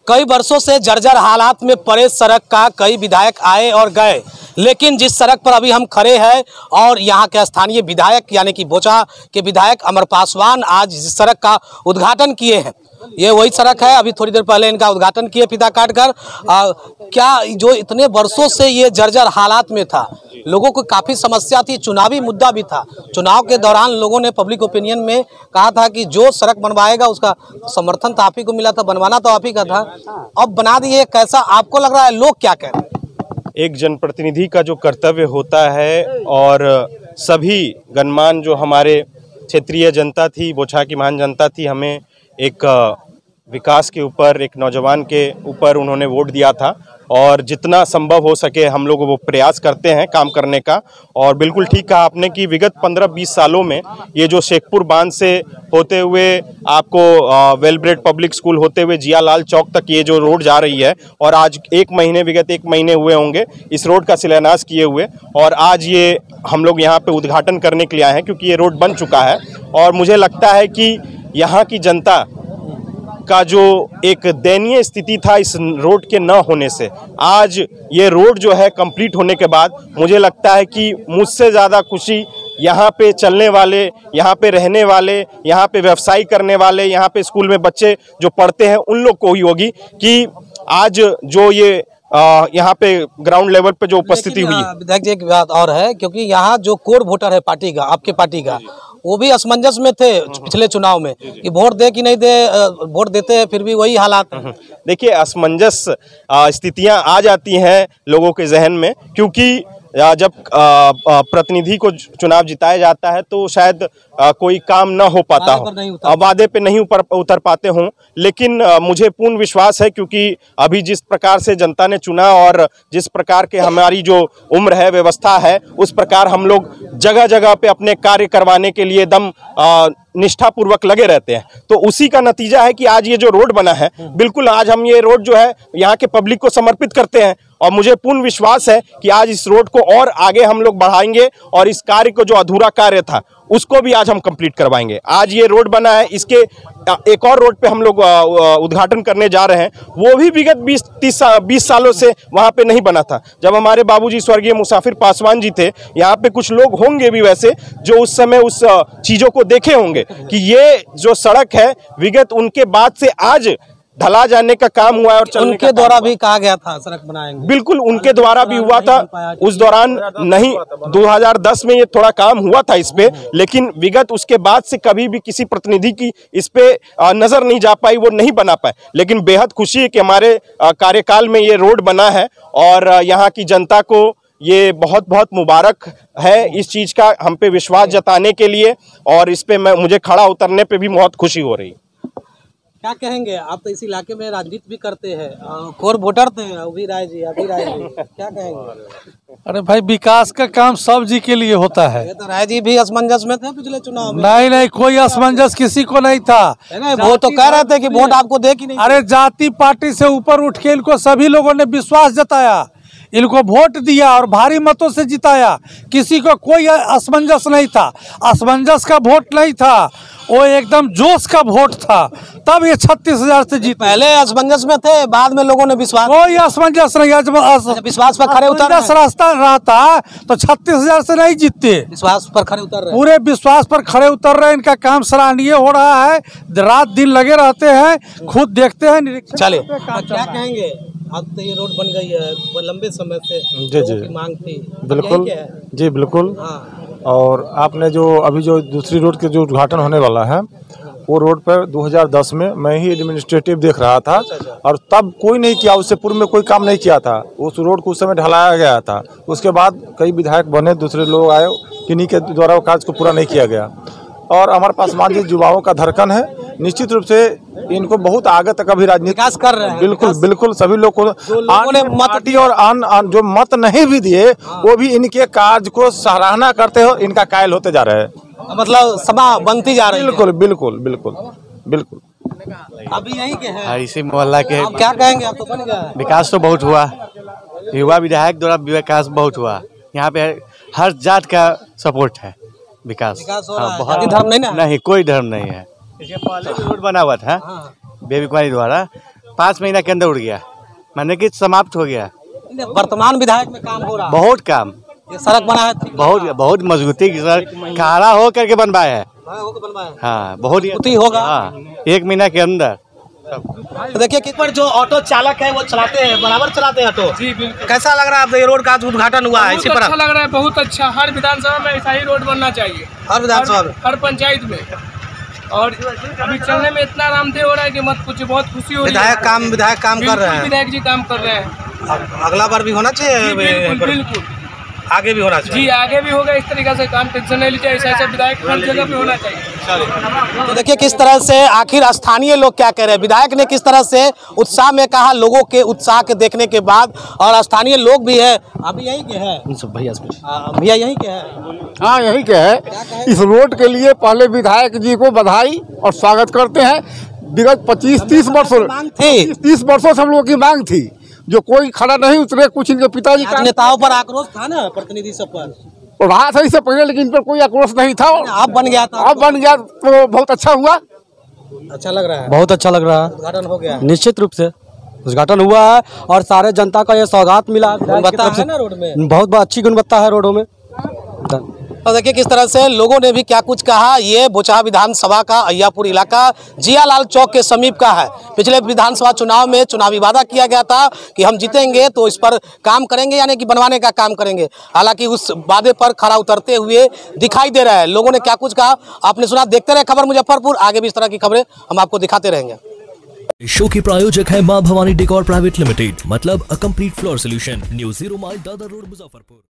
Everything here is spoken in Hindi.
कई वर्षों से जर्जर हालात में पड़े सड़क का कई विधायक आए और गए, लेकिन जिस सड़क पर अभी हम खड़े हैं और यहाँ के स्थानीय विधायक यानी कि बोचा के विधायक अमर पासवान आज इस सड़क का उद्घाटन किए हैं। ये वही सड़क है, अभी थोड़ी देर पहले इनका उद्घाटन किए फीता काट कर। क्या जो इतने वर्षों से ये जर्जर हालात में था, लोगों को काफ़ी समस्या थी, चुनावी मुद्दा भी था। चुनाव के दौरान लोगों ने पब्लिक ओपिनियन में कहा था कि जो सड़क बनवाएगा उसका समर्थन तो आप ही को मिला था, बनवाना तो आप ही का था। अब बना दिए, कैसा आपको लग रहा है, लोग क्या कह रहे हैं? एक जनप्रतिनिधि का जो कर्तव्य होता है और सभी गणमान्य जो हमारे क्षेत्रीय जनता थी, बोछा की महान जनता थी, हमें एक विकास के ऊपर, एक नौजवान के ऊपर उन्होंने वोट दिया था और जितना संभव हो सके हम लोग वो प्रयास करते हैं काम करने का। और बिल्कुल ठीक कहा आपने कि विगत 15-20 सालों में ये जो शेखपुर बांध से होते हुए आपको वेल ब्रेड पब्लिक स्कूल होते हुए जियालाल चौक तक ये जो रोड जा रही है, और आज विगत एक महीने हुए होंगे इस रोड का शिलान्यास किए हुए, और आज ये हम लोग यहाँ पे उद्घाटन करने के लिए आए हैं क्योंकि ये रोड बन चुका है। और मुझे लगता है कि यहाँ की जनता का जो एक दयनीय स्थिति था इस रोड के न होने से, आज ये रोड जो है कंप्लीट होने के बाद मुझे लगता है कि मुझसे ज़्यादा खुशी यहाँ पे चलने वाले, यहाँ पे रहने वाले, यहाँ पे व्यवसाय करने वाले, यहाँ पे स्कूल में बच्चे जो पढ़ते हैं उन लोग को ही होगी कि आज जो ये यहाँ पे ग्राउंड लेवल पे जो उपस्थिति हुई। विधायक जी एक बात और है, क्योंकि यहाँ जो कोर वोटर है पार्टी का, आपके पार्टी का, वो भी असमंजस में थे पिछले चुनाव में कि वोट दे कि नहीं दे, वोट देते हैं फिर भी वही हालात। देखिए, असमंजस स्थितियां आ जाती हैं लोगों के जहन में, क्योंकि जब प्रतिनिधि को चुनाव जिताया जाता है तो शायद कोई काम ना हो पाता हो, वादे पे नहीं उतर पाते हों, लेकिन मुझे पूर्ण विश्वास है क्योंकि अभी जिस प्रकार से जनता ने चुना और जिस प्रकार के हमारी जो उम्र है, व्यवस्था है, उस प्रकार हम लोग जगह जगह पे अपने कार्य करवाने के लिए एकदम निष्ठापूर्वक लगे रहते हैं। तो उसी का नतीजा है कि आज ये जो रोड बना है, बिल्कुल आज हम ये रोड जो है यहाँ के पब्लिक को समर्पित करते हैं और मुझे पूर्ण विश्वास है कि आज इस रोड को और आगे हम लोग बढ़ाएंगे और इस कार्य को, जो अधूरा कार्य था, उसको भी आज हम कंप्लीट करवाएंगे। आज ये रोड बना है, इसके एक और रोड पे हम लोग उद्घाटन करने जा रहे हैं, वो भी विगत 20 सालों से वहाँ पे नहीं बना था। जब हमारे बाबूजी स्वर्गीय मुसाफिर पासवान जी थे, यहाँ पे कुछ लोग होंगे भी वैसे जो उस समय उस चीज़ों को देखे होंगे कि ये जो सड़क है विगत उनके बाद से आज ढला जाने का काम हुआ है। और उनके द्वारा भी कहा गया था सड़क बनाएंगे, बिल्कुल उनके द्वारा भी हुआ था, उस दौरान नहीं, 2010 में ये थोड़ा काम हुआ था इस पे, लेकिन विगत उसके बाद से कभी भी किसी प्रतिनिधि की इस पे नजर नहीं जा पाई, वो नहीं बना पाए। लेकिन बेहद खुशी है कि हमारे कार्यकाल में ये रोड बना है और यहाँ की जनता को ये बहुत बहुत मुबारक है इस चीज़ का, हम पे विश्वास जताने के लिए, और इस पे मुझे खड़ा उतरने पे भी बहुत खुशी हो रही। क्या कहेंगे, आप तो इस इलाके में राजनीति भी करते हैं, कोर वोटर थे, अभी राय जी, क्या कहेंगे? अरे भाई, विकास का काम सब जी के लिए होता है। ये तो राय जी भी असमंजस में थे पिछले चुनाव में। नहीं, कोई असमंजस किसी को नहीं था। वो तो कह रहे थे कि वोट आपको दे कि नहीं। अरे जाति पार्टी से ऊपर उठ के इनको सभी लोगों ने विश्वास जताया, इनको वोट दिया और भारी मतों से जिताया। किसी को कोई असमंजस नहीं था, असमंजस का वोट नहीं था, वो एकदम जोश का वोट था, तब ये 36,000 से जीत। पहले असमंजस में थे, बाद में लोगों ने विश्वास, कोई असमंजस नहीं, विश्वास पर खड़े उतर रास्ता रहता तो 36,000 से नहीं जीतते। विश्वास पर खड़े उतर रहे, पूरे विश्वास पर खड़े उतर रहे। इनका काम सराहनीय हो रहा है, रात दिन लगे रहते हैं, खुद देखते हैं, निरीक्षण। चलिए, क्या कहेंगे, अब तो ये रोड बन गई है, वो लंबे समय से की मांग थी। बिल्कुल जी, बिल्कुल। हाँ। और आपने जो अभी जो दूसरी रोड के जो उद्घाटन होने वाला है, वो रोड पर 2010 में मैं ही एडमिनिस्ट्रेटिव देख रहा था और तब कोई नहीं किया, उससे पूर्व में कोई काम नहीं किया था। उस रोड को उस समय ढलाया गया था, उसके बाद कई विधायक बने, दूसरे लोग आए, किन्हीं के द्वारा वो कार्य को पूरा नहीं किया गया। और अमर पासवान जी युवाओं का धड़कन है, निश्चित रूप से इनको बहुत आगे तक अभी राजनीति विकास कर रहे हैं। बिल्कुल सभी लोग को पार्टी और आन जो मत नहीं भी दिए, वो भी इनके कार्य को सराहना करते हो, इनका कायल होते जा रहे हैं, मतलब सभा बनती जा रही है। बिल्कुल। अभी यही के हैं, इसी मोहल्ला के। आप क्या कहेंगे, आप तो बन गया है। विकास तो बहुत हुआ, युवा विधायक द्वारा विकास बहुत हुआ, यहाँ पे हर जात का सपोर्ट है। विकास हो रहा है, बहुत धर्म नहीं ना? नहीं, कोई धर्म नहीं है। इसके पहले भी रोड बना हुआ था बेबी कुमारी द्वारा, 5 महीना के अंदर उड़ गया, माने कि समाप्त हो गया। वर्तमान विधायक में काम हो रहा है, बहुत काम, ये सड़क बना है, बहुत मजबूती की सर, खड़ा हो करके बनवाया है। बनवाया है। हाँ, बहुत मजबूती होगा। हाँ, 1 महीना के अंदर। तो देखिए कि पर जो ऑटो चालक है वो चलाते हैं, बराबर चलाते हैं ऑटो। जी बिल्कुल। कैसा लग रहा है आपको ये रोड का उद्घाटन हुआ है इसी पर? अच्छा लग रहा है, बहुत अच्छा। हर विधानसभा में ऐसा ही रोड बनना चाहिए, हर विधानसभा में, हर पंचायत में। और अभी चलने में इतना आरामदेह हो रहा है कि मत कुछ, बहुत खुशी हो रही है। विधायक काम कर रहे हैं, विधायक जी काम कर रहे हैं। अगला बार भी होना चाहिए, बिल्कुल आगे भी होना चाहिए। जी, आगे भी होगा इस तरीके से काम, टेंशन नहीं लीजिए। ऐसा विधायक हर जगह पे होना चाहिए। तो देखिए किस तरह से आखिर स्थानीय लोग क्या कह रहे हैं, विधायक ने किस तरह से उत्साह में कहा, लोगों के उत्साह के देखने के बाद, और स्थानीय लोग भी है। अभी यहीं के हैं भैया, यहीं के हैं? हाँ, यहीं के है। इस रोड के लिए पहले विधायक जी को बधाई और स्वागत करते हैं। विगत 25-30 वर्षों थी, 30 वर्षों से हम लोगों की मांग थी, जो कोई खड़ा नहीं उतरे। कुछ इनके पिताजी का नेताओं पर आक्रोश था ना, प्रतिनिधि सब पर रहा था इससे पहले, लेकिन इन पर कोई आक्रोश नहीं था। अब बन गया था, अब बन गया तो बहुत अच्छा हुआ। अच्छा लग रहा है, बहुत अच्छा लग रहा है। उद्घाटन हो गया, निश्चित रूप से उद्घाटन हुआ है और सारे जनता का ये सौगात मिला है। गुणवत्ता है ना रोड में, बहुत अच्छी गुणवत्ता है रोडों में। तो देखिए किस तरह से लोगों ने भी क्या कुछ कहा। ये बोचहा विधानसभा का अय्यापुर इलाका जियालाल चौक के समीप का है। पिछले विधानसभा चुनाव में चुनावी वादा किया गया था कि हम जीतेंगे तो इस पर काम करेंगे, यानी कि बनवाने का काम करेंगे। हालांकि उस वादे पर खरा उतरते हुए दिखाई दे रहा है। लोगों ने क्या कुछ कहा आपने सुना। देखते रहे खबर मुजफ्फरपुर, आगे भी इस तरह की खबरें हम आपको दिखाते रहेंगे। शो के प्रायोजक है मां भवानी डेकोर प्राइवेट लिमिटेड, मतलब a complete floor solution, new 0 mile Dadar road, Muzaffarpur.